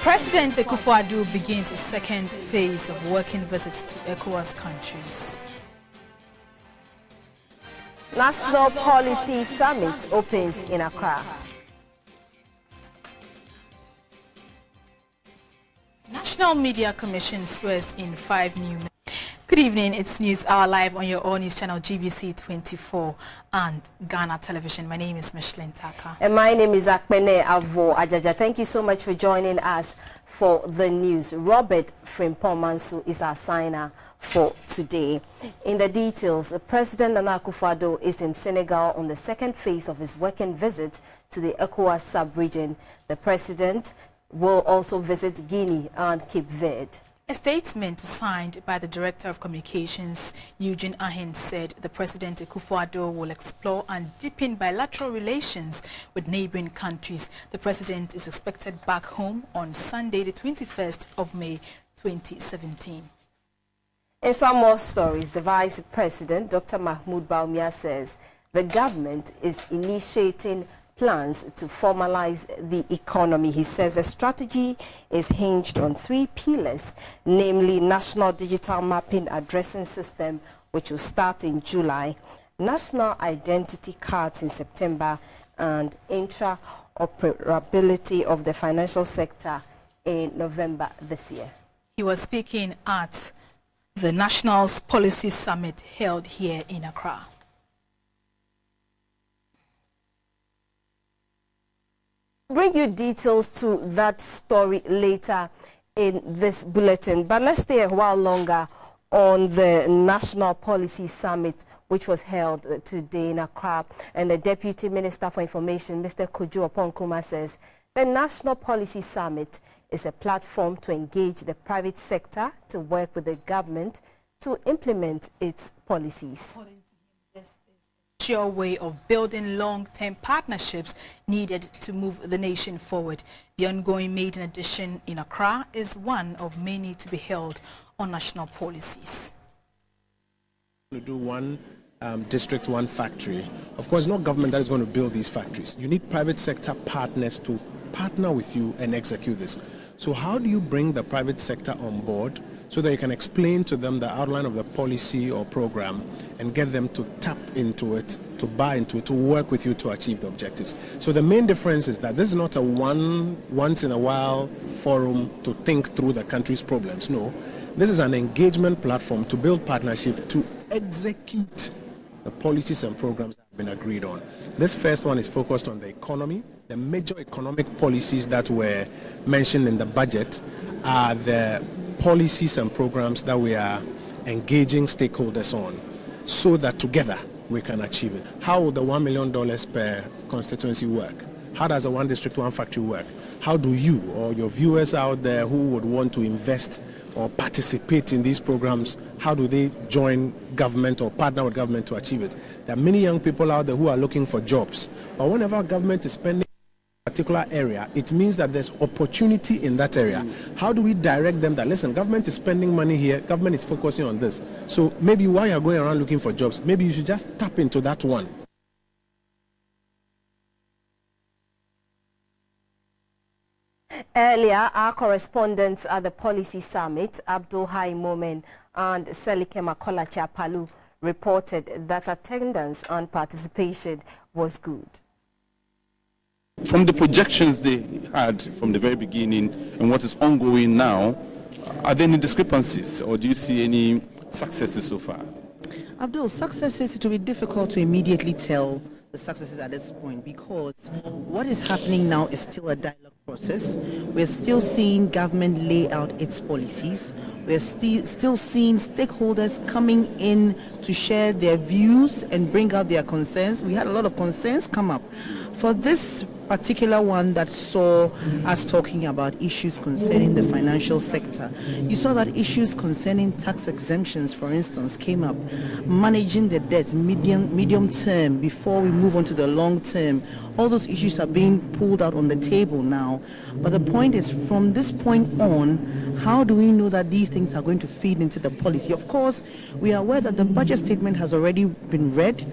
President Akufo-Addo begins a second phase of working visits to ECOWAS countries. National Policy Summit opens in Accra. National Media Commission swears in 5 new men. Good evening, it's News Hour live on your all news channel GBC24 and Ghana Television. My name is Micheline Taka. And my name is Akpene Avo Ajaja. Thank you so much for joining us for the news. Robert Frimpong-Manso is our signer for today. In the details, President Nana Akufo-Addo is in Senegal on the second phase of his working visit to the ECOWAS sub-region. The president will also visit Guinea and Cape Verde. A statement signed by the Director of Communications, Eugene Ahin, said the President Akufo-Addo will explore and deepen bilateral relations with neighboring countries. The President is expected back home on Sunday, the 21st of May, 2017. In some more stories, the Vice President, Dr. Mahmoud Bawumia, says the government is initiating plans to formalize the economy. He says the strategy is hinged on 3 pillars, namely National Digital Mapping Addressing System, which will start in July, National Identity Cards in September, and interoperability of the financial sector in November this year. He was speaking at the National Policy Summit held here in Accra. Bring you details to that story later in this bulletin, but let's stay a while longer on the National Policy Summit, which was held today in Accra. And the Deputy Minister for Information, Mr. Kojo Oponkuma, says the National Policy Summit is a platform to engage the private sector to work with the government to implement its policies. Sure way of building long-term partnerships needed to move the nation forward. The ongoing maiden edition in Accra is one of many to be held on national policies. To do one district, one factory. Of course, not government that is going to build these factories. You need private sector partners to partner with you and execute this. So how do you bring the private sector on board so that you can explain to them the outline of the policy or program and get them to tap into it, to buy into it, to work with you to achieve the objectives? So the main difference is that this is not a once in a while forum to think through the country's problems. No, this is an engagement platform to build partnership to execute the policies and programs that have been agreed on. This first one is focused on the economy. The major economic policies that were mentioned in the budget are the policies and programs that we are engaging stakeholders on so that together we can achieve it. How will the $1 million per constituency work? How does a one district, one factory work? How do you or your viewers out there who would want to invest or participate in these programs, how do they join government or partner with government to achieve it? There are many young people out there who are looking for jobs, but whenever government is spending a particular area, it means that there's opportunity in that area. How do we direct them that, listen, government is spending money here, government is focusing on this. So maybe while you're going around looking for jobs, maybe you should just tap into that one. Earlier, our correspondents at the Policy Summit, Abdul Hai Momen and Selike Makolacha Palu, reported that attendance and participation was good. From the projections they had from the very beginning and what is ongoing now, are there any discrepancies or do you see any successes so far? Abdul, successes, it will be difficult to immediately tell the successes at this point because what is happening now is still a dialogue process. We're still seeing government lay out its policies. We're still seeing stakeholders coming in to share their views and bring out their concerns. We had a lot of concerns come up. For this particular one that saw us talking about issues concerning the financial sector, you saw that issues concerning tax exemptions, for instance, came up. Managing the debt medium term before we move on to the long term, all those issues are being pulled out on the table now. But the point is, from this point on, how do we know that these things are going to feed into the policy? Of course, we are aware that the budget statement has already been read,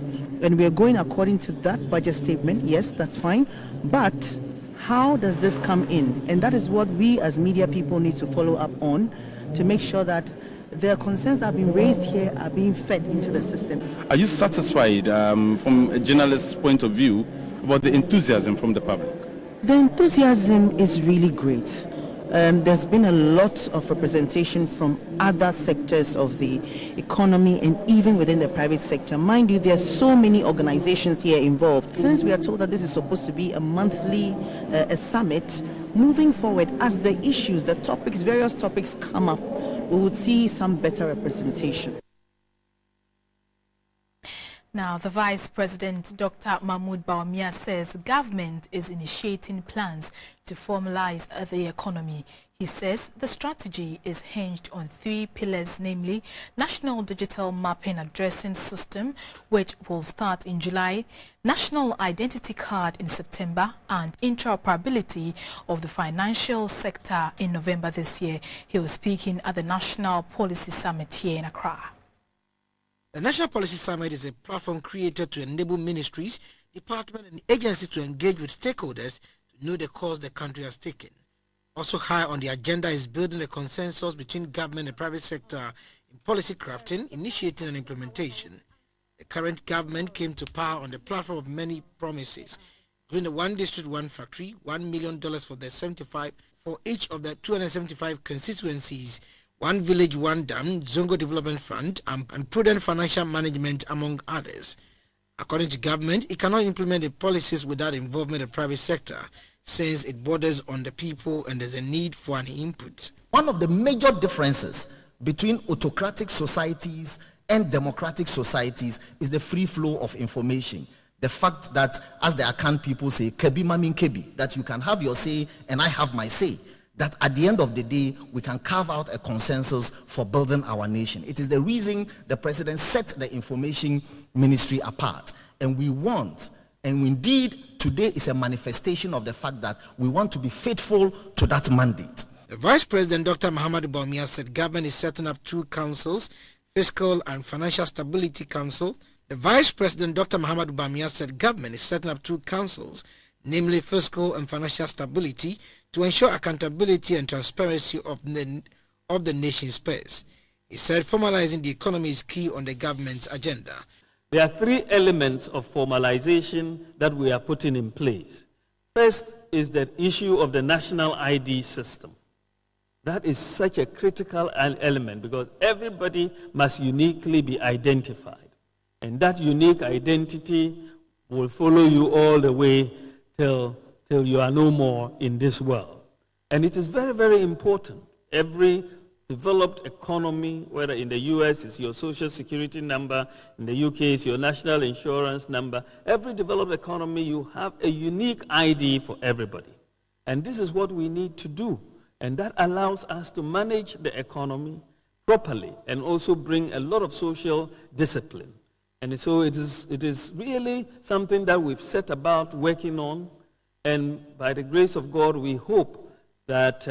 and we are going according to that budget statement. Yes, that's fine. But How does this come in? And that is what we as media people need to follow up on to make sure that the concerns that have been raised here are being fed into the system. Are you satisfied from a journalist's point of view about the enthusiasm from the public? The enthusiasm is really great. There's been a lot of representation from other sectors of the economy and even within the private sector. Mind you, there are so many organizations here involved. Since we are told that this is supposed to be a monthly a summit, moving forward as the issues, the topics, various topics come up, we would see some better representation. Now, the Vice President, Dr. Mahmoud Bawumia, says the government is initiating plans to formalize the economy. He says the strategy is hinged on 3 pillars, namely National Digital Mapping Addressing System, which will start in July, National Identity Card in September, and interoperability of the financial sector in November this year. He was speaking at the National Policy Summit here in Accra. The National Policy Summit is a platform created to enable ministries, departments and agencies to engage with stakeholders to know the course the country has taken. Also high on the agenda is building a consensus between government and private sector in policy crafting, initiating and implementation. The current government came to power on the platform of many promises, including the One District, One Factory, $1 million for each of the 275 constituencies, One Village, One Dam, Zongo Development Fund, and prudent financial management, among others. According to government, it cannot implement the policies without involvement of the private sector, since it borders on the people and there's a need for an input. One of the major differences between autocratic societies and democratic societies is the free flow of information. The fact that, as the Akan people say, kebi mamin kebi, that you can have your say and I have my say. That at the end of the day, we can carve out a consensus for building our nation. It is the reason the president set the information ministry apart. And we want, and indeed today is a manifestation of the fact that we want to be faithful to that mandate. The Vice President, Dr. Mahmoud Bawumia, said government is setting up 2 councils, Fiscal and Financial Stability Council. The Vice President, Dr. Mahmoud Bawumia, said government is setting up 2 councils, namely Fiscal and Financial Stability, to ensure accountability and transparency of the nation's space. He said formalizing the economy is key on the government's agenda. There are 3 elements of formalization that we are putting in place. First is the issue of the national ID system. That is such a critical element because everybody must uniquely be identified. And that unique identity will follow you all the way till you are no more in this world. And it is very, very important. Every developed economy, whether in the US it's your social security number, in the UK it's your national insurance number, every developed economy you have a unique ID for everybody. And this is what we need to do. And that allows us to manage the economy properly and also bring a lot of social discipline. And so it is really something that we've set about working on. And by the grace of God, we hope that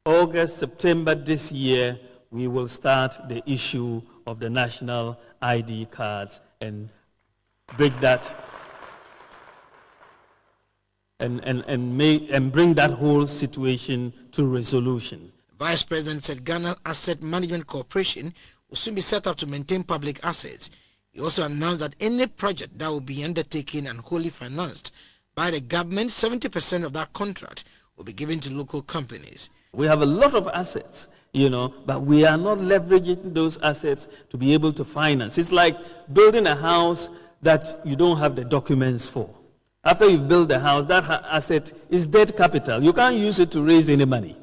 August, September this year, we will start the issue of the national ID cards and break that and bring that whole situation to resolution. Vice President said Ghana Asset Management Corporation will soon be set up to maintain public assets. He also announced that any project that will be undertaken and wholly financed by the government, 70% of that contract will be given to local companies. We have a lot of assets, but we are not leveraging those assets to be able to finance. It's like building a house that you don't have the documents for. After you've built the house, that asset is dead capital. You can't use it to raise any money.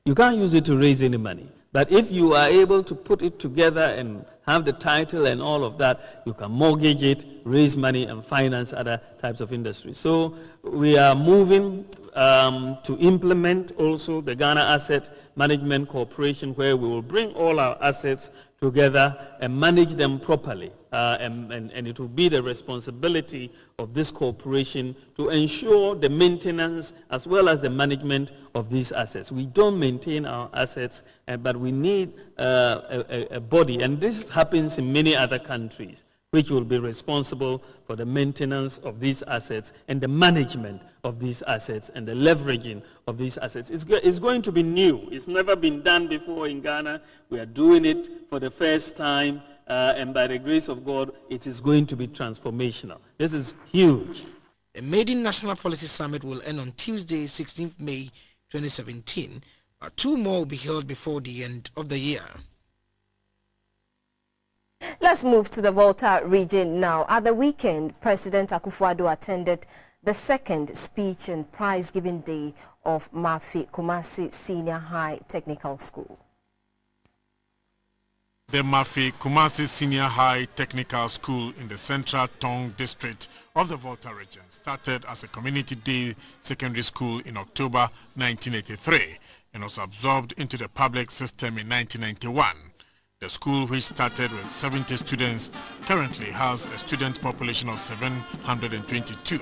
But if you are able to put it together and have the title and all of that, you can mortgage it, raise money, and finance other types of industry. So we are moving to implement also the Ghana Asset Management Corporation, where we will bring all our assets together and manage them properly. And it will be the responsibility of this corporation to ensure the maintenance as well as the management of these assets. We don't maintain our assets, but we need a body, and this happens in many other countries, which will be responsible for the maintenance of these assets and the management of these assets and the leveraging of these assets. It's going to be new. It's never been done before in Ghana. We are doing it for the first time, and by the grace of God, it is going to be transformational. This is huge. The maiden National Policy Summit will end on Tuesday, 16th May 2017. But 2 more will be held before the end of the year. Let's move to the Volta region now. At the weekend, President Akufo-Addo attended the second speech and prize-giving day of Mafi Kumasi Senior High Technical School. The Mafi Kumasi Senior High Technical School in the Central Tong District of the Volta region started as a community day secondary school in October 1983 and was absorbed into the public system in 1991. The school, which started with 70 students, currently has a student population of 722.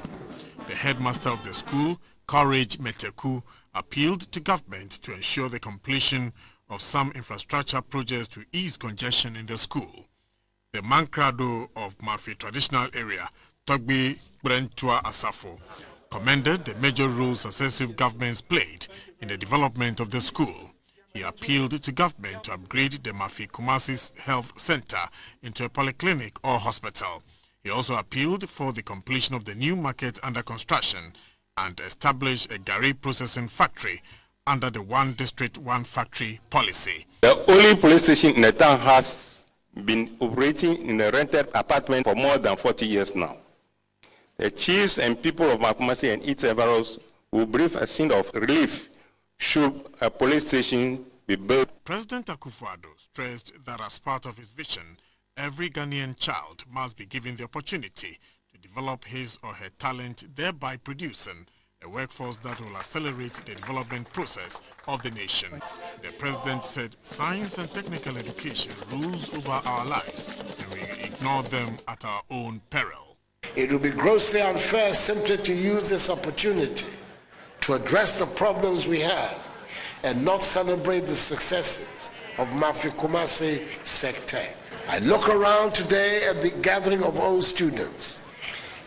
The headmaster of the school, Courage Meteku, appealed to government to ensure the completion of some infrastructure projects to ease congestion in the school. The Mankrado of Mafi traditional area, Togbi Brentua Asafo, commended the major role successive governments played in the development of the school. He appealed to government to upgrade the Mafi Kumasi Health Center into a polyclinic or hospital. He also appealed for the completion of the new market under construction and establish a Gari processing factory under the one district, one factory policy. The only police station in the town has been operating in a rented apartment for more than 40 years now. The chiefs and people of Makumasi and its environs will brief a scene of relief should a police station be built. President Akufo-Addo stressed that as part of his vision, every Ghanaian child must be given the opportunity to develop his or her talent, thereby producing a workforce that will accelerate the development process of the nation. The president said science and technical education rules over our lives and we ignore them at our own peril. It would be grossly unfair simply to use this opportunity to address the problems we have and not celebrate the successes of Mafi Kumasi Sectech. I look around today at the gathering of old students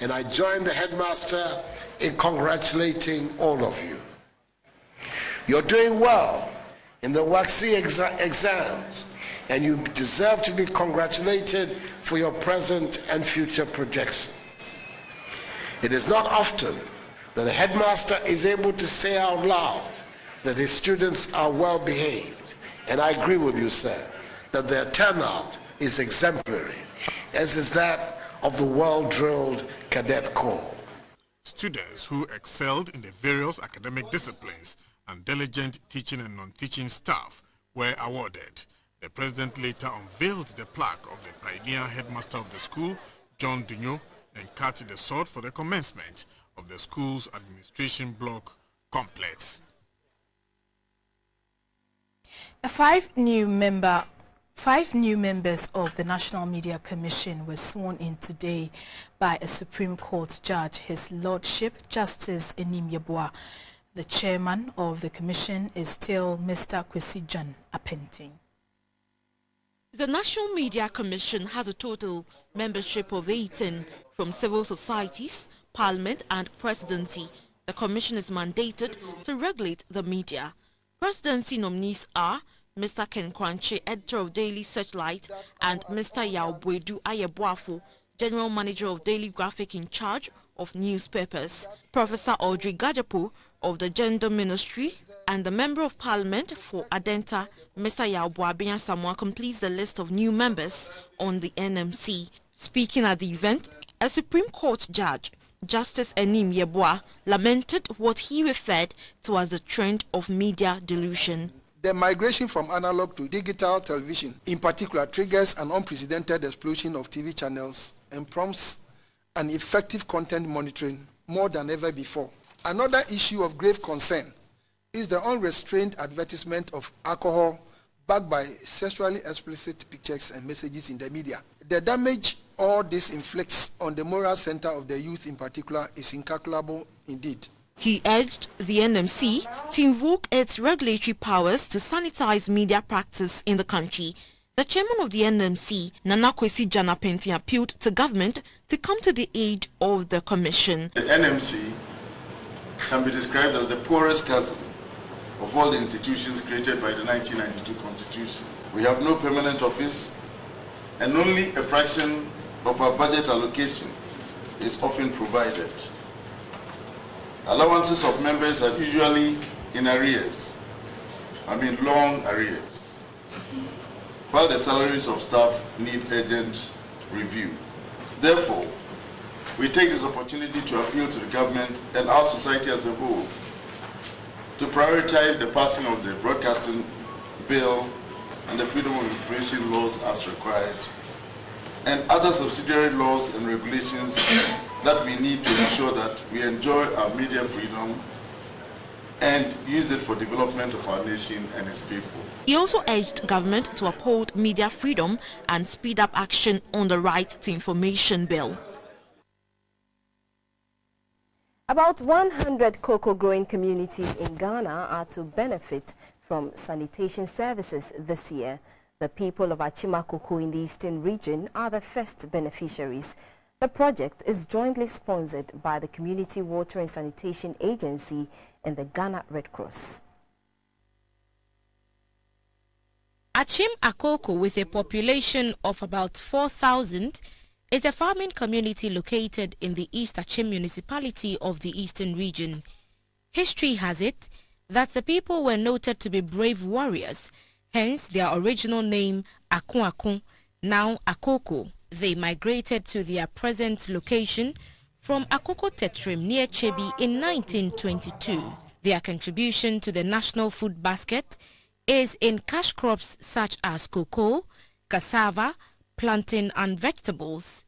and I join the headmaster in congratulating all of you. You're doing well in the WACC exams and you deserve to be congratulated for your present and future projections. It is not often that a headmaster is able to say out loud that his students are well behaved. And I agree with you, sir, that their turnout is exemplary, as is that of the well-drilled cadet corps. Students who excelled in the various academic disciplines and diligent teaching and non-teaching staff were awarded. The president later unveiled the plaque of the pioneer headmaster of the school, John Dunyo, and cut the sword for the commencement of the school's administration block complex. Five new members of the National Media Commission were sworn in today by a Supreme Court judge, His Lordship Justice Enim Yeboah. The chairman of the commission is still Mr. Kwesi John Apenting. The National Media Commission has a total membership of 18 from civil societies, Parliament and Presidency. The Commission is mandated to regulate the media. Presidency nominees are Mr. Ken Kranche, editor of Daily Searchlight, and Mr. Yaobwedu Ayeboafo, General Manager of Daily Graphic in charge of newspapers, Professor Audrey Gajapo of the Gender Ministry, and the Member of Parliament for Adenta, Mr. Yaobwedu Samoa, completes the list of new members on the NMC. Speaking at the event, a Supreme Court judge, Justice Enim Yeboah, lamented what he referred to as the trend of media delusion. The migration from analog to digital television, in particular, triggers an unprecedented explosion of TV channels and prompts an effective content monitoring more than ever before. Another issue of grave concern is the unrestrained advertisement of alcohol backed by sexually explicit pictures and messages in the media. The damage all this inflicts on the moral center of the youth in particular is incalculable indeed. He urged the NMC to invoke its regulatory powers to sanitize media practice in the country. The chairman of the NMC, Nana Kwesi John Apenting, appealed to government to come to the aid of the commission. The NMC can be described as the poorest cousin of all the institutions created by the 1992 Constitution. We have no permanent office, and only a fraction of our budget allocation is often provided. Allowances of members are usually in arrears, long arrears, while the salaries of staff need urgent review. Therefore, we take this opportunity to appeal to the government and our society as a whole to prioritize the passing of the Broadcasting Bill and the Freedom of Information laws as required, and other subsidiary laws and regulations that we need to ensure that we enjoy our media freedom and use it for development of our nation and its people. He also urged government to uphold media freedom and speed up action on the Right to Information Bill. About 100 cocoa growing communities in Ghana are to benefit from sanitation services this year. The people of Achimakoko in the eastern region are the first beneficiaries. The project is jointly sponsored by the Community Water and Sanitation Agency and the Ghana Red Cross. Achim Akoko, with a population of about 4,000, is a farming community located in the East Achim municipality of the eastern region. History has it that the people were noted to be brave warriors, hence their original name Akun Akun, now Akoko. They migrated to their present location from Akoko Tetrim near Chebi in 1922. Their contribution to the national food basket is in cash crops such as cocoa, cassava, plantain and vegetables.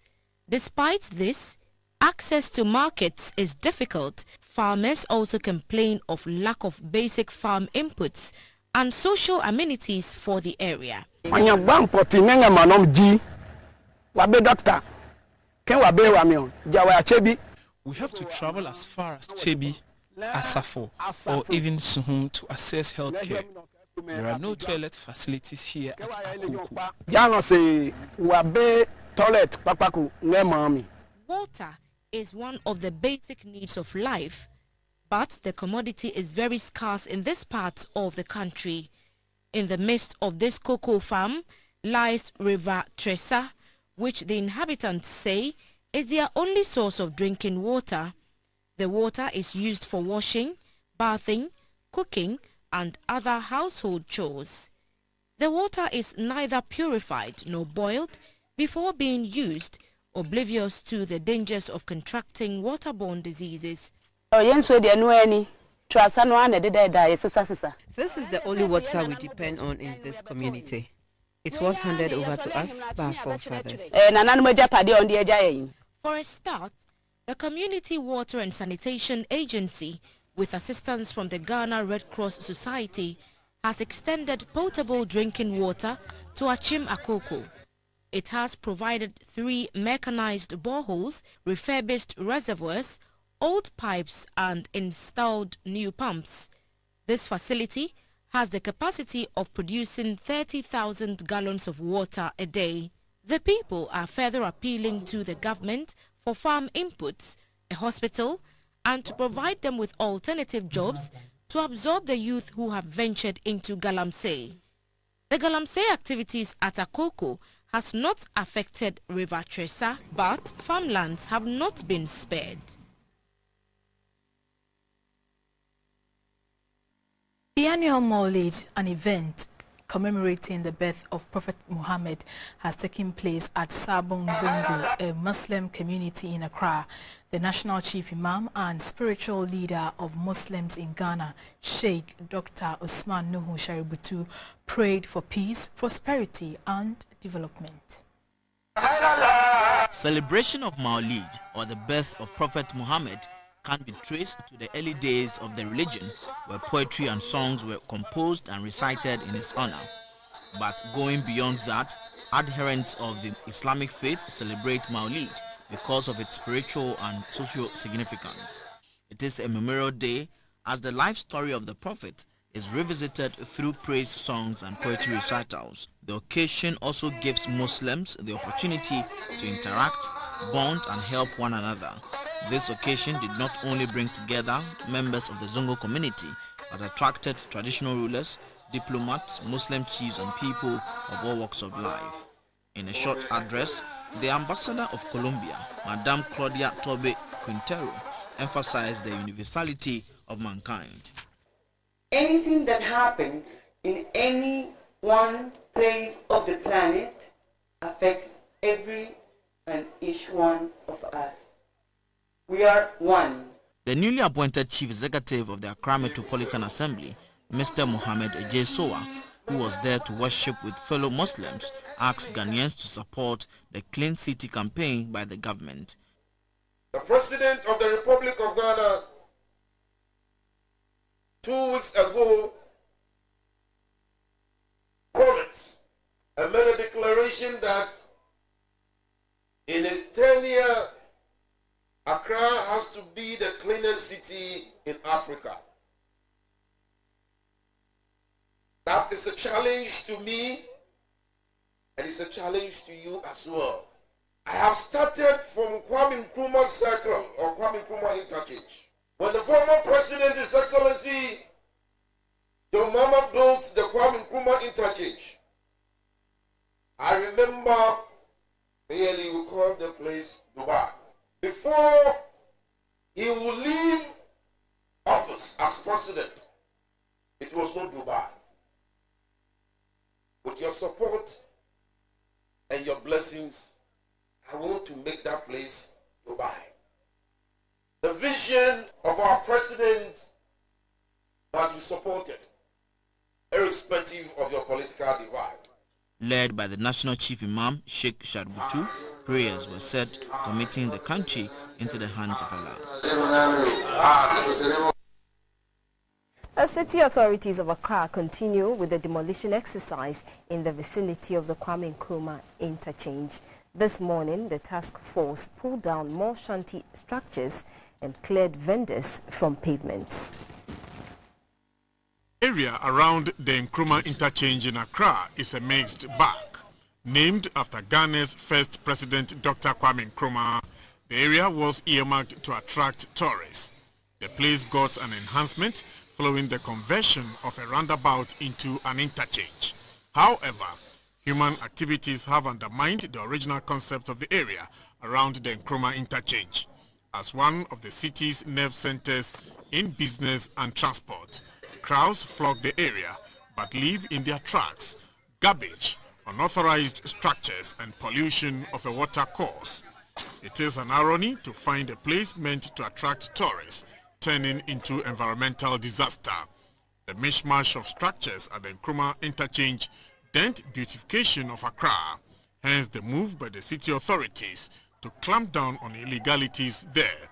Despite this, access to markets is difficult. Farmers also complain of lack of basic farm inputs and social amenities for the area. We have to travel as far as Chebi, Asafo, or even Suhum to access health care. There are no toilet facilities here at Akoko. Water is one of the basic needs of life, but the commodity is very scarce in this part of the country. In the midst of this cocoa farm lies River Tressa, which the inhabitants say is their only source of drinking water. The water is used for washing, bathing, cooking, and other household chores. The water is neither purified nor boiled before being used, oblivious to the dangers of contracting waterborne diseases. This is the only water we depend on in this community. It was handed over to us by our forefathers. For a start, the Community Water and Sanitation Agency, with assistance from the Ghana Red Cross Society, has extended potable drinking water to Achim Akoko. It has provided 3 mechanized boreholes, refurbished reservoirs, old pipes and installed new pumps. This facility has the capacity of producing 30,000 gallons of water a day. The people are further appealing to the government for farm inputs, a hospital, and to provide them with alternative jobs to absorb the youth who have ventured into Galamsey. The Galamsey activities at Akoko has not affected River Tressa, but farmlands have not been spared. The annual Maulid, an event commemorating the birth of Prophet Muhammad, has taken place at Sabon Zongo, a Muslim community in Accra. The national chief imam and spiritual leader of Muslims in Ghana, Sheikh Dr. Usman Nuhu Shaributu, prayed for peace, prosperity and development. Celebration of Maulid, or the birth of Prophet Muhammad, can be traced to the early days of the religion, where poetry and songs were composed and recited in his honor. But going beyond that, adherents of the Islamic faith celebrate Maulid because of its spiritual and social significance. It is a memorial day as the life story of the Prophet is revisited through praise songs and poetry recitals. The occasion also gives Muslims the opportunity to interact, bond and help one another. This occasion did not only bring together members of the Zongo community, but attracted traditional rulers, diplomats, Muslim chiefs, and people of all walks of life. In a short address, the ambassador of Colombia, Madame Claudia Tobe Quintero, emphasized the universality of mankind. Anything that happens in any one place of the planet affects every and each one of us. We are one. The newly appointed chief executive of the Accra Metropolitan Assembly, Mr. Mohamed Ejesowa, who was there to worship with fellow Muslims, asked Ghanaians to support the Clean City campaign by the government. The President of the Republic of Ghana 2 weeks ago promised and made a declaration that in his tenure, Accra has to be the cleanest city in Africa. That is a challenge to me, and it's a challenge to you as well. I have started from Kwame Nkrumah Circle, or Kwame Nkrumah Interchange. When the former president, His Excellency John Mahama, built the Kwame Nkrumah Interchange, I remember clearly we called the place Dubai. Before he would leave office as president, it was not Dubai. With your support and your blessings, I want to make that place Dubai. The vision of our president must be supported, irrespective of your political divide. Led by the National Chief Imam, Sheikh Sharbutu, prayers were said, committing the country into the hands of Allah. The city authorities of Accra continue with the demolition exercise in the vicinity of the Kwame Nkrumah interchange. This morning, the task force pulled down more shanty structures and cleared vendors from pavements. Area around the Nkrumah interchange in Accra is a mixed bag. Named after Ghana's first president, Dr. Kwame Nkrumah, the area was earmarked to attract tourists. The place got an enhancement following the conversion of a roundabout into an interchange. However, human activities have undermined the original concept of the area around the Nkrumah interchange. As one of the city's nerve centers in business and transport, crowds flock the area but leave in their tracks garbage, unauthorized structures, and pollution of a water course. It is an irony to find a place meant to attract tourists turning into environmental disaster. The mishmash of structures at the Nkrumah interchange dent beautification of Accra, hence the move by the city authorities to clamp down on illegalities there.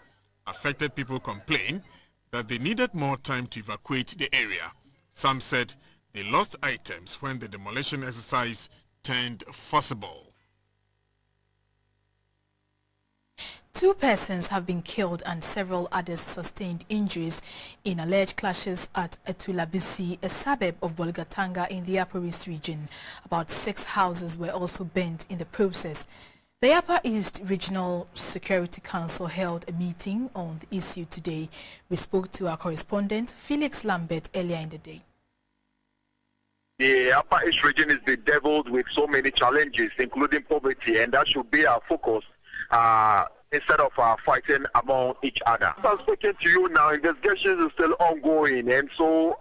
Affected people complain that they needed more time to evacuate the area. Some said they lost items when the demolition exercise turned forcible. 2 persons have been killed and several others sustained injuries in alleged clashes at Etulabisi, a suburb of Bolgatanga in the Upper East region. About 6 houses were also burnt in the process. The Upper East Regional Security Council held a meeting on the issue today. We spoke to our correspondent, Felix Lambert, earlier in the day. The Upper East region is bedeviled with so many challenges, including poverty, and that should be our focus instead of fighting among each other. As I'm speaking to you now, investigations are still ongoing, and so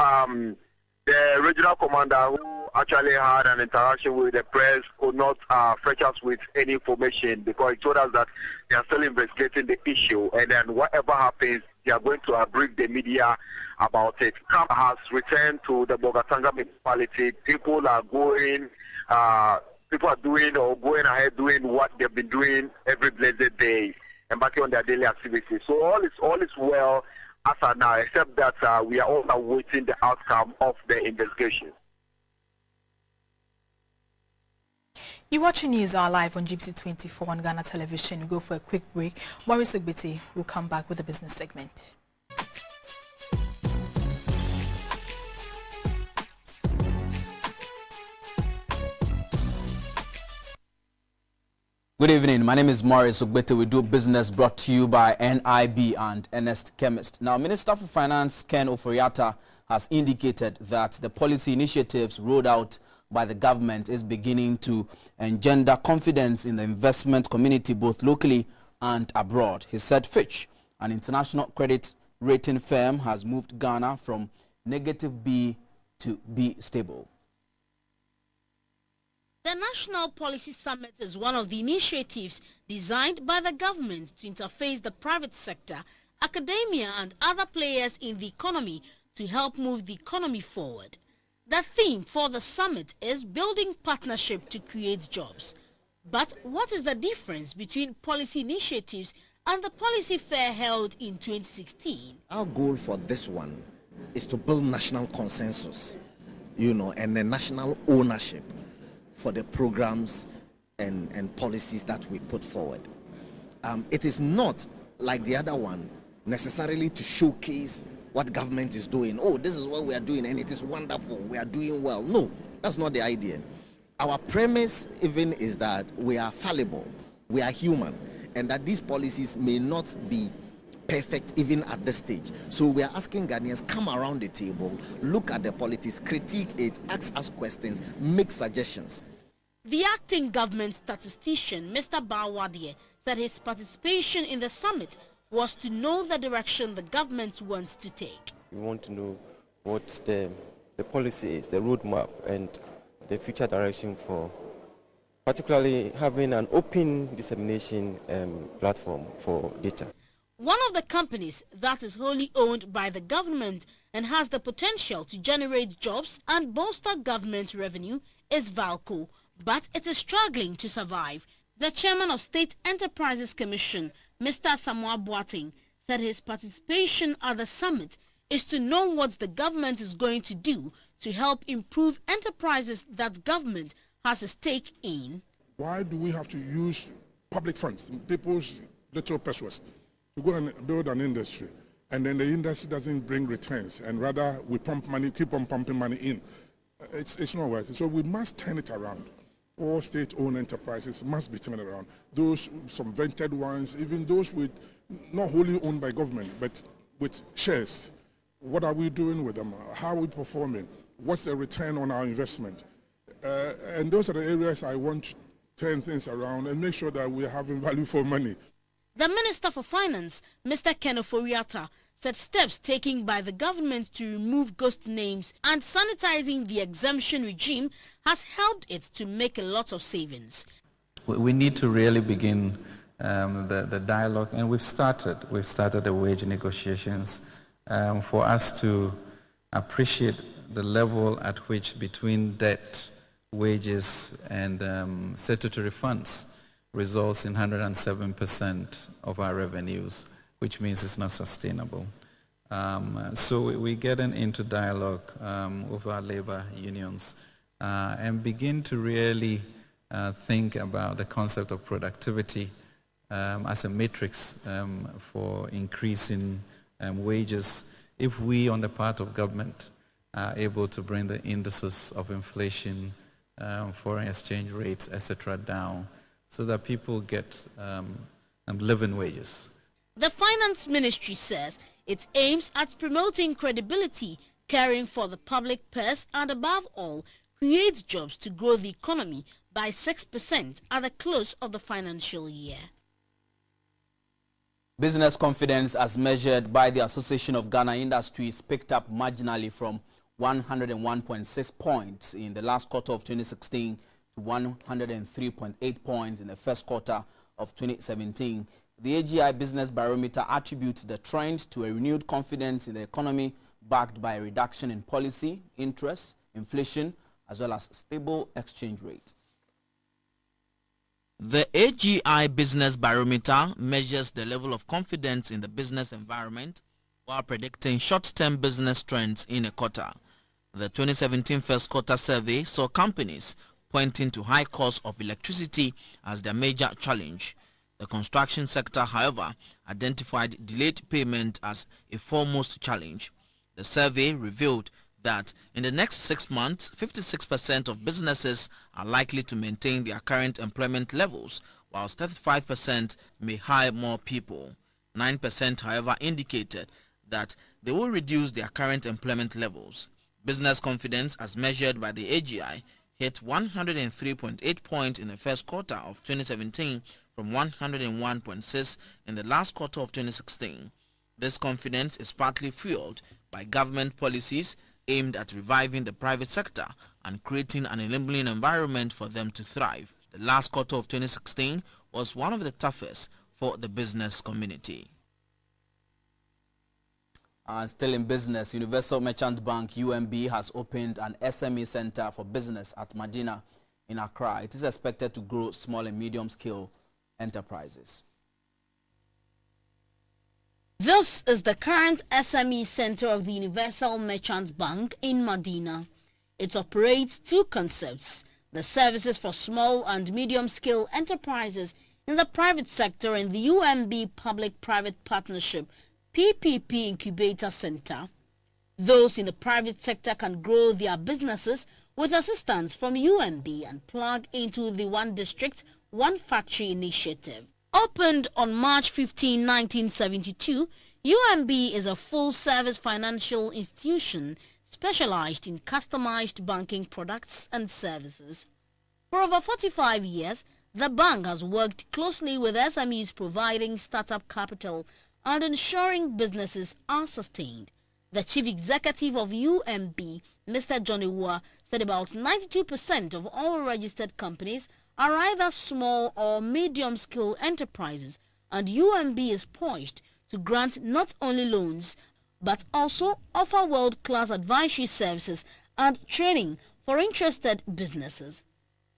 the regional commander who actually had an interaction with the press could not fetch us with any information because he told us that they are still investigating the issue, and then whatever happens, they are going to brief the media about it. Camp has returned to the Bolgatanga municipality. People are going ahead doing what they've been doing every blessed day, embarking on their daily activities. So all is well as of now, except that we are all awaiting the outcome of the investigation. You're watching News Hour live on GBC24 on Ghana Television. We go for a quick break. Maurice Ogbete will come back with the business segment. Good evening. My name is Morris Ogbete. We do business brought to you by NIB and Ernest Chemist. Now, Minister for Finance Ken Ofori-Atta has indicated that the policy initiatives rolled out by the government is beginning to engender confidence in the investment community both locally and abroad. He said Fitch, an international credit rating firm, has moved Ghana from -B to B stable. The National Policy Summit is one of the initiatives designed by the government to interface the private sector, academia and other players in the economy to help move the economy forward. The theme for the summit is building partnership to create jobs. But what is the difference between policy initiatives and the policy fair held in 2016? Our goal for this one is to build national consensus, and a national ownership for the programs and policies that we put forward. It is not like the other one necessarily to showcase what government is doing. Oh, this is what we are doing and it is wonderful, we are doing well. No, that's not the idea. Our premise even is that we are fallible, we are human, and that these policies may not be perfect even at this stage. So we are asking Ghanaians, come around the table, look at the politics, critique it, ask us questions, make suggestions. The acting government statistician, Mr. Bawadie, said his participation in the summit was to know the direction the government wants to take. We want to know what the policy is, the roadmap, and the future direction for particularly having an open dissemination platform for data. One of the companies that is wholly owned by the government and has the potential to generate jobs and bolster government revenue is Valco, but it is struggling to survive. The chairman of State Enterprises Commission, Mr. Samuel Boateng, said his participation at the summit is to know what the government is going to do to help improve enterprises that government has a stake in. Why do we have to use public funds, people's little pesos, to go and build an industry, and then the industry doesn't bring returns, and rather we pump money, keep on pumping money in? It's not worth it. So we must turn it around. All state-owned enterprises must be turned around. Those, some ventured ones, even those with not wholly owned by government, but with shares. What are we doing with them? How are we performing? What's the return on our investment? And those are the areas I want to turn things around and make sure that we're having value for money. The Minister for Finance, Mr. Ken Ofori-Atta, said steps taken by the government to remove ghost names and sanitizing the exemption regime has helped it to make a lot of savings. We need to really begin the dialogue, and we've started the wage negotiations for us to appreciate the level at which between debt, wages and statutory funds results in 107% of our revenues, which means it's not sustainable. So we're getting into dialogue with our labor unions and begin to really think about the concept of productivity as a matrix for increasing wages. If we, on the part of government, are able to bring the indices of inflation, foreign exchange rates, etc., down, so that people get living wages. The Finance Ministry says it aims at promoting credibility, caring for the public purse, and above all, create jobs to grow the economy by 6% at the close of the financial year. Business confidence as measured by the Association of Ghana Industries picked up marginally from 101.6 points in the last quarter of 2016 to 103.8 points in the first quarter of 2017. The AGI Business Barometer attributes the trend to a renewed confidence in the economy backed by a reduction in policy, interest, inflation, as well as stable exchange rate. The AGI Business Barometer measures the level of confidence in the business environment while predicting short-term business trends in a quarter. The 2017 first quarter survey saw companies pointing to high cost of electricity as their major challenge. The construction sector, however, identified delayed payment as a foremost challenge. The survey revealed that in the next 6 months, 56% of businesses are likely to maintain their current employment levels, whilst 35% may hire more people. 9%, however, indicated that they will reduce their current employment levels. Business confidence, as measured by the AGI, hit 103.8 points in the first quarter of 2017 from 101.6 in the last quarter of 2016. This confidence is partly fueled by government policies aimed at reviving the private sector and creating an enabling environment for them to thrive. The last quarter of 2016 was one of the toughest for the business community. Still in business, Universal Merchant Bank UMB has opened an SME center for business at Medina in Accra. It is expected to grow small and medium-scale enterprises. This is the current SME center of the Universal Merchant Bank in Medina. It operates two concepts: the services for small and medium-scale enterprises in the private sector and the UMB Public-Private Partnership PPP Incubator Center. Those in the private sector can grow their businesses with assistance from UMB and plug into the One District, One Factory initiative. Opened on March 15, 1972, UMB is a full-service financial institution specialized in customized banking products and services. For over 45 years, the bank has worked closely with SMEs, providing startup capital and ensuring businesses are sustained. The chief executive of UMB, Mr. Johnny Wah, said about 92% of all registered companies are either small or medium-scale enterprises, and UMB is poised to grant not only loans but also offer world-class advisory services and training for interested businesses.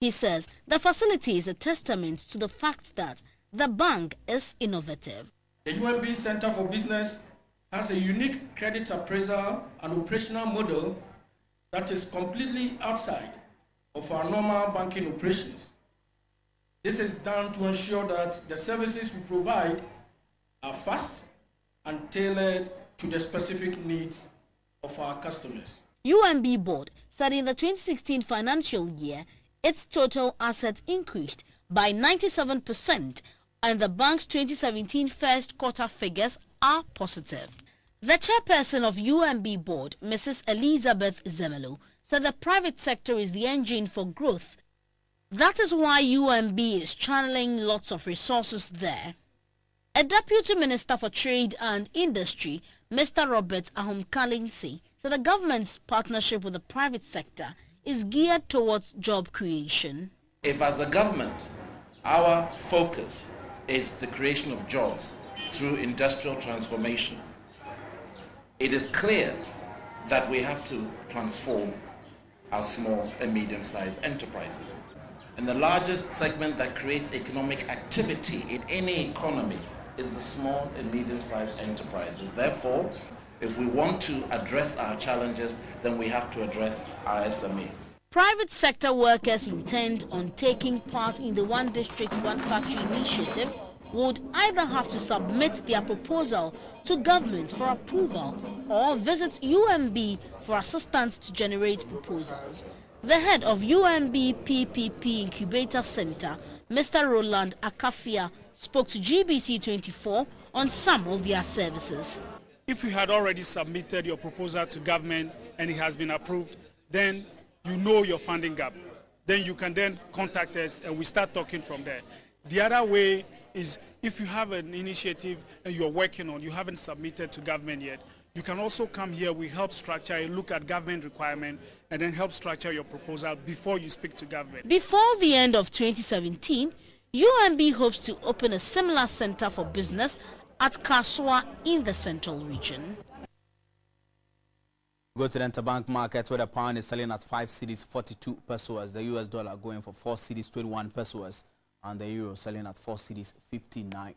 He says the facility is a testament to the fact that the bank is innovative. The UMB Center for Business has a unique credit appraisal and operational model that is completely outside of our normal banking operations. This is done to ensure that the services we provide are fast and tailored to the specific needs of our customers. UMB Board said in the 2016 financial year, its total assets increased by 97%, and the bank's 2017 first quarter figures are positive. The chairperson of UMB Board, Mrs. Elizabeth Zemelo, said the private sector is the engine for growth. That is why UMB is channeling lots of resources there. A Deputy Minister for Trade and Industry, Mr. Robert Ahomkalinsi, said the government's partnership with the private sector is geared towards job creation. If as a government, our focus is the creation of jobs through industrial transformation, it is clear that we have to transform our small and medium-sized enterprises. And the largest segment that creates economic activity in any economy is the small and medium-sized enterprises. Therefore, if we want to address our challenges, then we have to address our SME. Private sector workers intend on taking part in the One District, One Factory initiative would either have to submit their proposal to government for approval or visit UMB for assistance to generate proposals. The head of UMB PPP Incubator Center, Mr. Roland Akafia, spoke to GBC24 on some of their services. If you had already submitted your proposal to government and it has been approved, then you know your funding gap. Then you can then contact us and we start talking from there. The other way is if you have an initiative and you're working on, you haven't submitted to government yet, you can also come here. We help structure and look at government requirement and then help structure your proposal before you speak to government. Before the end of 2017, UMB hopes to open a similar center for business at Kaswa in the central region. Go to the interbank market where the pound is selling at 5 cedis 42 pesos, the US dollar going for 4 cedis 21 pesos, and the euro selling at 4 cedis 59.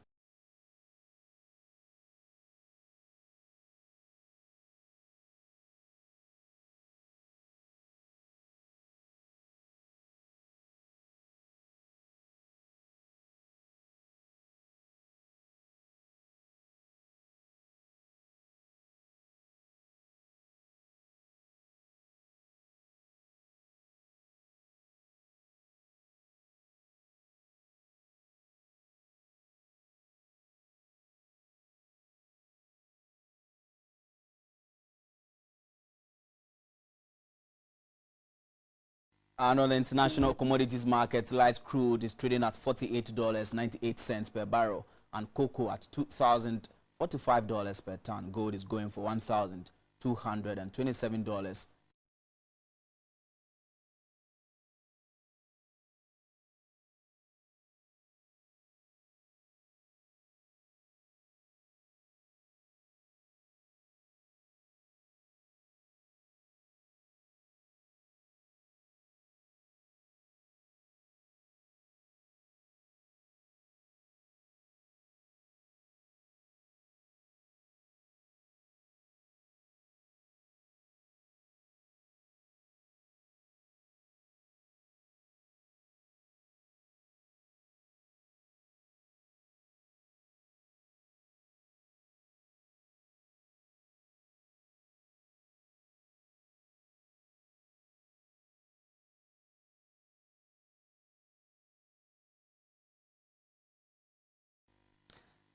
And on the international commodities market, light crude is trading at $48.98 per barrel and cocoa at $2,045 per ton. Gold is going for $1,227.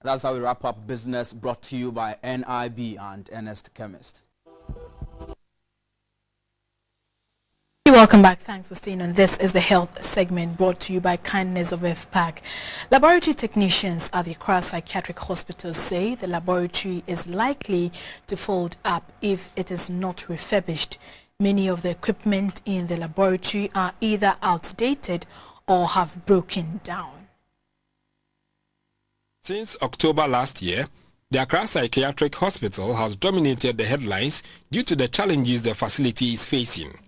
That's how we wrap up business, brought to you by NIB and Ernest Chemist. Welcome back. Thanks for staying on. This is the health segment brought to you by kindness of FPAC. Laboratory technicians at the Accra Psychiatric Hospital say the laboratory is likely to fold up if it is not refurbished. Many of the equipment in the laboratory are either outdated or have broken down. Since October last year, the Accra Psychiatric Hospital has dominated the headlines due to the challenges the facility is facing,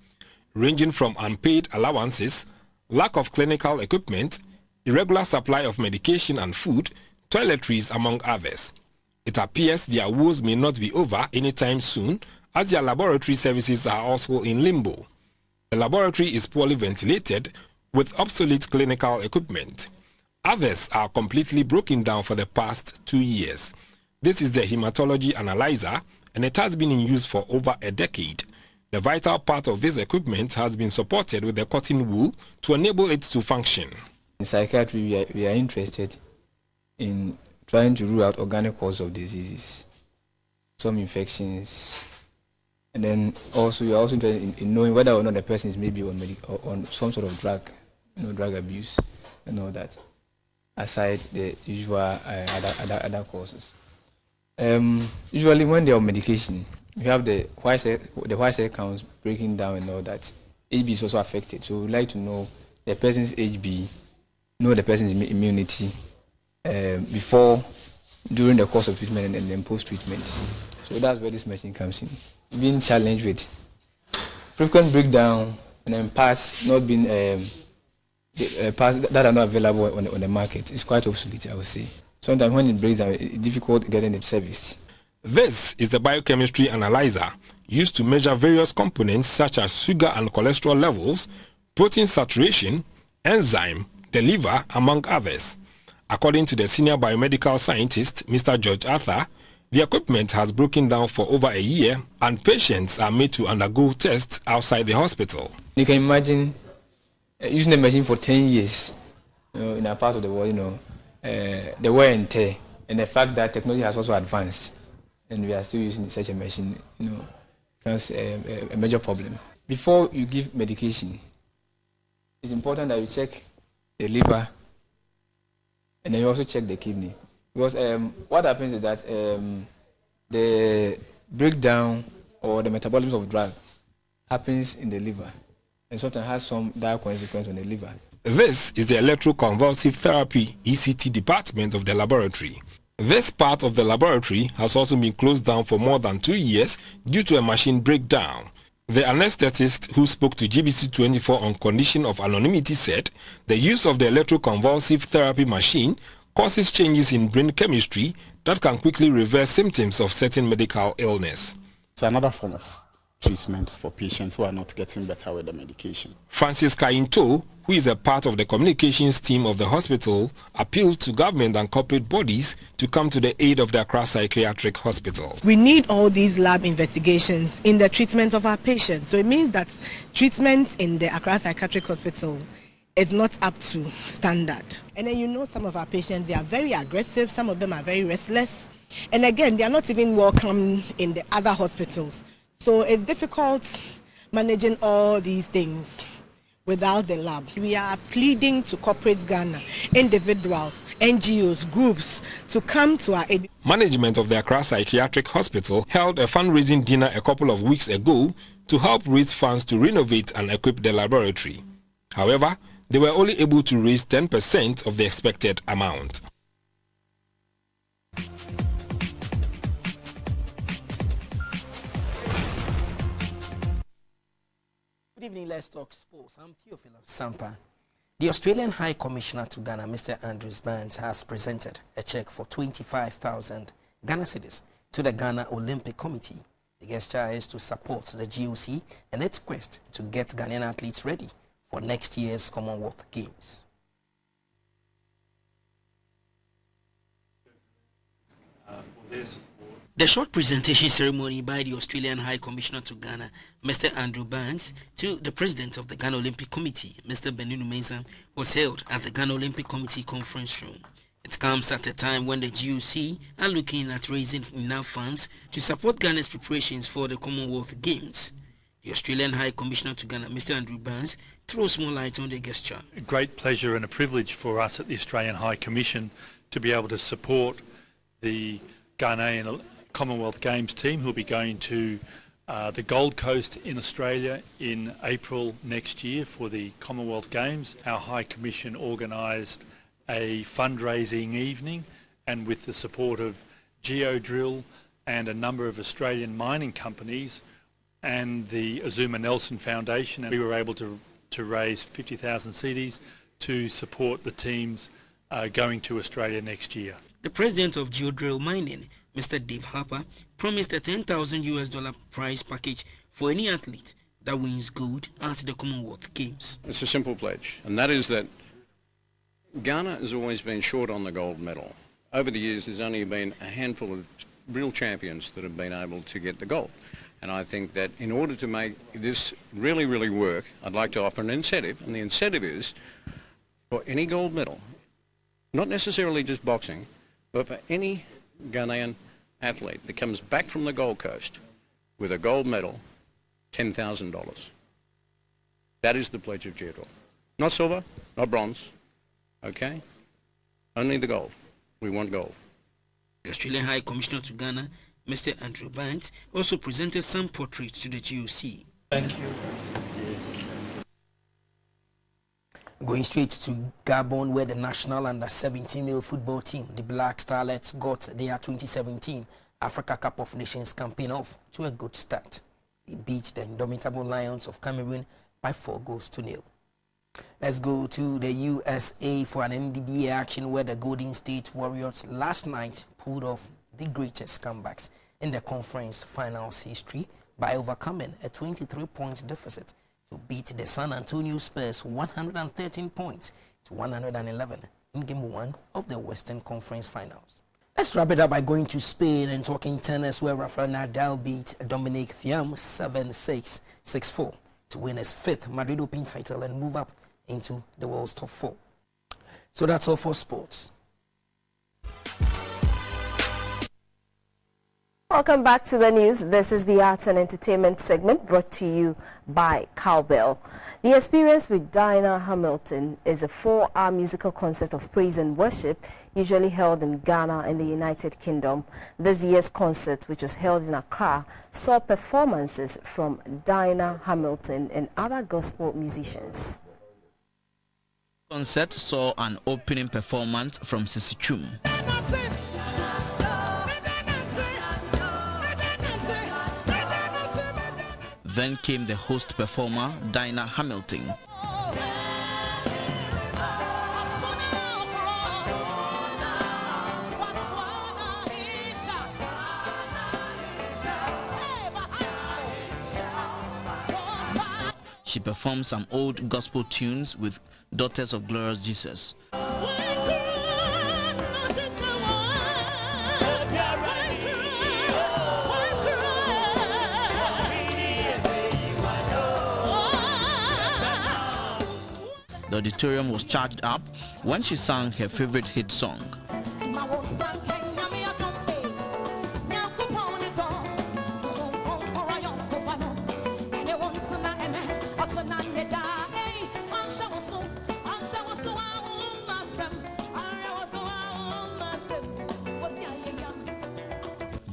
ranging from unpaid allowances, lack of clinical equipment, irregular supply of medication and food, toiletries, among others. It appears their woes may not be over anytime soon, as their laboratory services are also in limbo. The laboratory is poorly ventilated with obsolete clinical equipment. Others are completely broken down for the past 2 years. This is the hematology analyzer, and it has been in use for over a decade. The vital part of this equipment has been supported with the cotton wool to enable it to function. In psychiatry, we are interested in trying to rule out organic causes of diseases, some infections, and then also we are also interested in knowing whether or not the person is maybe on some sort of drug, drug abuse and all that, aside the usual other causes. Usually when they are on medication, we have the white cell counts breaking down and all that. HB is also affected, so we'd like to know the person's HB, know the person's immunity before, during the course of treatment, and then post-treatment. So that's where this machine comes in. Being challenged with frequent breakdown and then parts not being parts that are not available on the market. It's quite obsolete, I would say. Sometimes when it breaks down, it's difficult getting it serviced. This is the biochemistry analyzer used to measure various components such as sugar and cholesterol levels, protein saturation, enzyme, the liver, among others. According to the senior biomedical scientist, Mr. George Arthur, the equipment has broken down for over a year and patients are made to undergo tests outside the hospital. You can imagine using the machine for 10 years in a part of the world, the wear and tear, and the fact that technology has also advanced and we are still using such a machine, becomes a major problem. Before you give medication, it's important that you check the liver and then you also check the kidney. Because what happens is that the breakdown or the metabolism of drug happens in the liver and sometimes has some dire consequence on the liver. This is the electroconvulsive therapy ECT department of the laboratory. This part of the laboratory has also been closed down for more than 2 years due to a machine breakdown. The anesthetist who spoke to GBC24 on condition of anonymity said the use of the electroconvulsive therapy machine causes changes in brain chemistry that can quickly reverse symptoms of certain medical illness. It's another form of treatment for patients who are not getting better with the medication. Francis Kainto, who is a part of the communications team of the hospital, appealed to government and corporate bodies to come to the aid of the Accra Psychiatric Hospital. We need all these lab investigations in the treatment of our patients. So it means that treatment in the Accra Psychiatric Hospital is not up to standard. And then some of our patients, they are very aggressive, some of them are very restless. And again, they are not even welcome in the other hospitals. So it's difficult managing all these things without the lab. We are pleading to corporate Ghana, individuals, NGOs, groups to come to our aid. Management of the Accra Psychiatric Hospital held a fundraising dinner a couple of weeks ago to help raise funds to renovate and equip the laboratory. However, they were only able to raise 10% of the expected amount. Good evening, let's talk sports. I'm Theophilus Sampa. The Australian High Commissioner to Ghana, Mr. Andrews Barnes, has presented a check for 25,000 Ghana cedis to the Ghana Olympic Committee. The gesture is to support the GOC and its quest to get Ghanaian athletes ready for next year's Commonwealth Games. The short presentation ceremony by the Australian High Commissioner to Ghana, Mr. Andrew Barnes, to the President of the Ghana Olympic Committee, Mr. Beninu Mensah, was held at the Ghana Olympic Committee conference room. It comes at a time when the GOC are looking at raising enough funds to support Ghana's preparations for the Commonwealth Games. The Australian High Commissioner to Ghana, Mr. Andrew Barnes, throws more light on the gesture. A great pleasure and a privilege for us at the Australian High Commission to be able to support the Ghanaian Commonwealth Games team who will be going to the Gold Coast in Australia in April next year for the Commonwealth Games. Our High Commission organised a fundraising evening, and with the support of Geodrill and a number of Australian mining companies and the Azuma Nelson Foundation, we were able to raise 50,000 cedis to support the teams going to Australia next year. The president of Geodrill Mining, Mr. Dave Harper, promised a $10,000 prize package for any athlete that wins gold at the Commonwealth Games. It's a simple pledge, and that is that Ghana has always been short on the gold medal. Over the years, there's only been a handful of real champions that have been able to get the gold. And I think that in order to make this really, really work, I'd like to offer an incentive, and the incentive is for any gold medal, not necessarily just boxing, but for any Ghanaian athlete that comes back from the Gold Coast with a gold medal, $10,000. That is the pledge of Geodrill. Not silver, not bronze, okay? Only the gold. We want gold. The Australian High Commissioner to Ghana, Mr. Andrew Barnes, also presented some portraits to the GOC. Thank you. Going straight to Gabon, where the national under-17 male football team, the Black Starlets, got their 2017 Africa Cup of Nations campaign off to a good start. They beat the indomitable Lions of Cameroon by 4-0. Let's go to the USA for an NDBA action where the Golden State Warriors last night pulled off the greatest comebacks in the conference finals history by overcoming a 23-point deficit to beat the San Antonio Spurs 113 points to 111 in Game 1 of the Western Conference Finals. Let's wrap it up by going to Spain and talking tennis, where Rafael Nadal beat Dominic Thiem 7-6, 6-4 to win his 5th Madrid Open title and move up into the world's top 4. So that's all for sports. Welcome back to the news. This is the Arts and Entertainment segment brought to you by Cowbell. The Experience with Dinah Hamilton is a 4-hour musical concert of praise and worship usually held in Ghana and the United Kingdom. This year's concert, which was held in Accra, saw performances from Dinah Hamilton and other gospel musicians. The concert saw an opening performance from Sisi Chum. Then came the host performer, Dinah Hamilton. She performed some old gospel tunes with Daughters of Glorious Jesus. The auditorium was charged up when she sang her favorite hit song.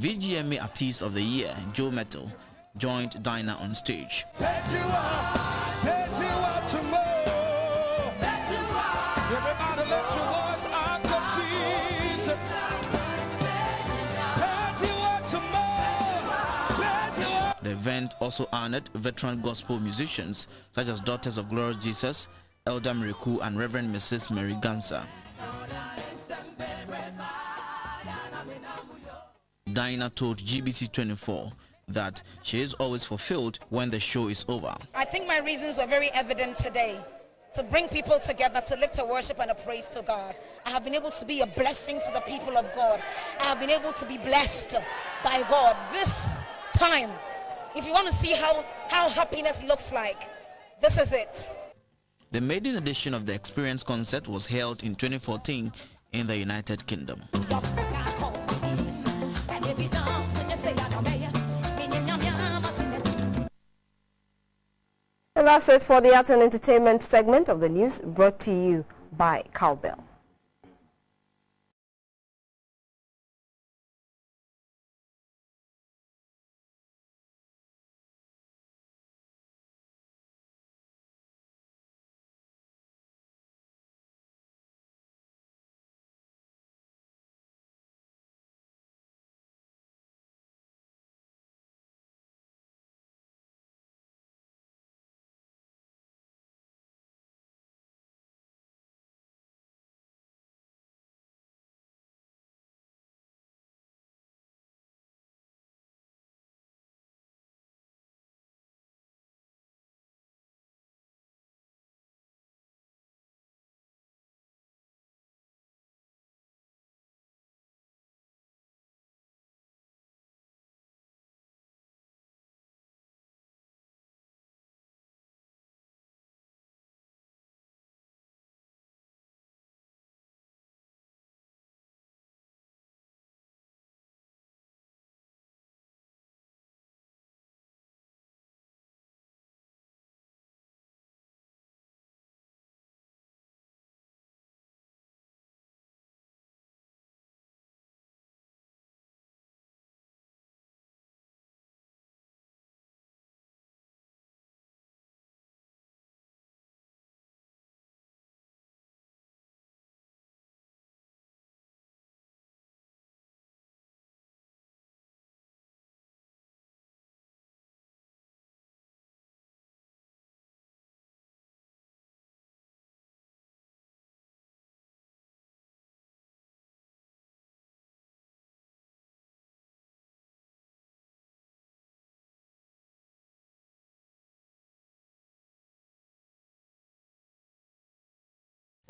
VGMA Artist of the Year, Joe Metal, joined Dinah on stage. The event also honored veteran gospel musicians such as Daughters of Glorious Jesus, Elder Miriku, and Reverend Mrs. Mary Gansa. Dinah told GBC24 that she is always fulfilled when the show is over. I think my reasons were very evident today. To bring people together, to lift a worship and a praise to God. I have been able to be a blessing to the people of God. I have been able to be blessed by God. This time, if you want to see how happiness looks like, this is it. The maiden edition of the Experience concert was held in 2014 in the United Kingdom. And that's it for the Art and Entertainment segment of the news, brought to you by Cowbell.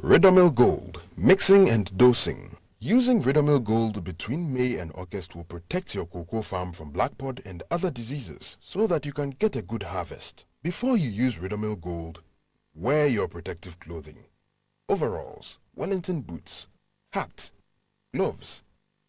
Ridomil Gold, mixing and dosing. Using Ridomil Gold between May and August will protect your cocoa farm from black pod and other diseases so that you can get a good harvest. Before you use Ridomil Gold, wear your protective clothing. Overalls, Wellington boots, hat, gloves,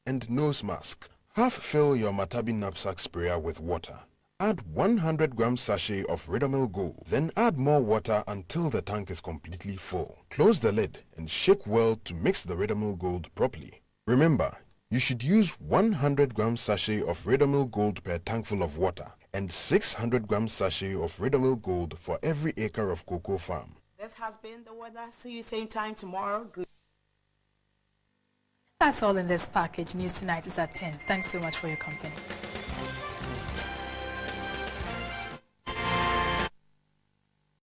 and nose mask. Half fill your Matabi knapsack sprayer with water. Add 100 gram sachet of Ridomil Gold. Then add more water until the tank is completely full. Close the lid and shake well to mix the Ridomil Gold properly. Remember, you should use 100 gram sachet of Ridomil Gold per tankful of water and 600 gram sachet of Ridomil Gold for every acre of cocoa farm. This has been the weather. See you same time tomorrow. Good. That's all in this package. News Tonight is at 10. Thanks so much for your company.